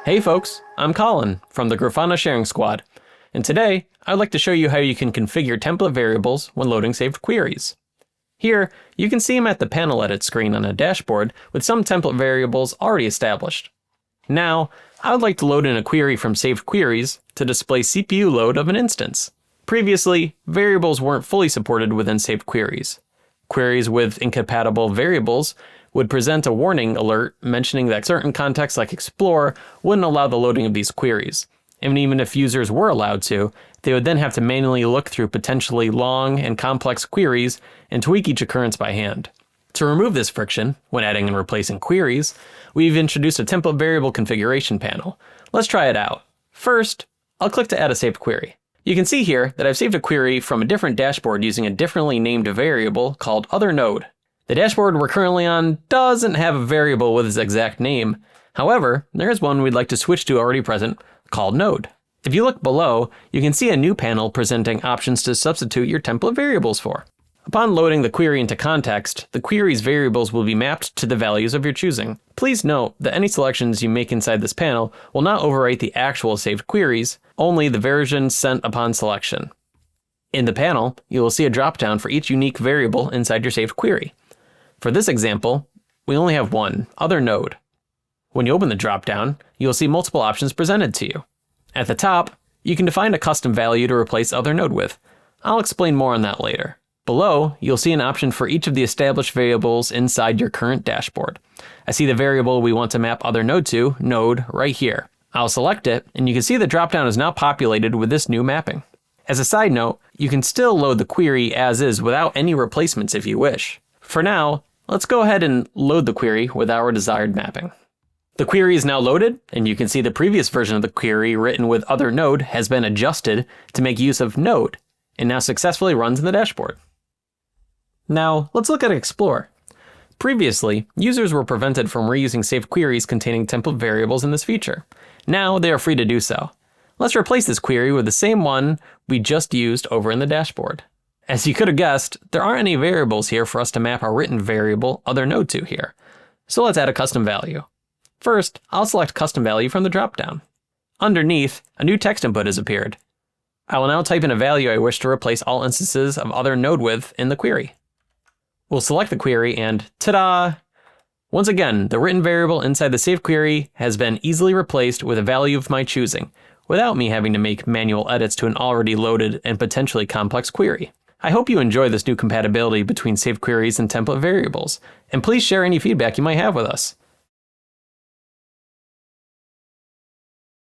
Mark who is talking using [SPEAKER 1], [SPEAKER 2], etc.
[SPEAKER 1] Hey folks, I'm Collin from the Grafana Sharing Squad, and today I'd like to show you how you can configure template variables when loading saved queries. Here, you can see them at the panel edit screen on a dashboard with some template variables already established. Now, I would like to load in a query from saved queries to display CPU load of an instance. Previously, variables weren't fully supported within saved queries. Queries with incompatible variables would present a warning alert mentioning that certain contexts like Explore wouldn't allow the loading of these queries. And even if users were allowed to, they would then have to manually look through potentially long and complex queries and tweak each occurrence by hand. To remove this friction, when adding and replacing queries, we've introduced a template variable configuration panel. Let's try it out. First, I'll click to add a saved query. You can see here that I've saved a query from a different dashboard using a differently named variable called otherNode. The dashboard we're currently on doesn't have a variable with its exact name. However, there is one we'd like to switch to already present called node. If you look below, you can see a new panel presenting options to substitute your template variables for. Upon loading the query into context, the query's variables will be mapped to the values of your choosing. Please note that any selections you make inside this panel will not overwrite the actual saved queries, only the version sent upon selection. In the panel, you will see a dropdown for each unique variable inside your saved query. For this example, we only have one, otherNode. When you open the dropdown, you'll see multiple options presented to you. At the top, you can define a custom value to replace otherNode with. I'll explain more on that later. Below, you'll see an option for each of the established variables inside your current dashboard. I see the variable we want to map otherNode to, node, right here. I'll select it, and you can see the dropdown is now populated with this new mapping. As a side note, you can still load the query as is without any replacements if you wish. For now, let's go ahead and load the query with our desired mapping. The query is now loaded, and you can see the previous version of the query written with otherNode has been adjusted to make use of node, and now successfully runs in the dashboard. Now, let's look at Explore. Previously, users were prevented from reusing saved queries containing template variables in this feature. Now, they are free to do so. Let's replace this query with the same one we just used over in the dashboard. As you could have guessed, there aren't any variables here for us to map our written variable otherNode to here. So let's add a custom value. First, I'll select custom value from the dropdown. Underneath, a new text input has appeared. I will now type in a value I wish to replace all instances of otherNode with in the query. We'll select the query and ta-da! Once again, the written variable inside the saved query has been easily replaced with a value of my choosing, without me having to make manual edits to an already loaded and potentially complex query. I hope you enjoy this new compatibility between saved queries and template variables, and please share any feedback you might have with us.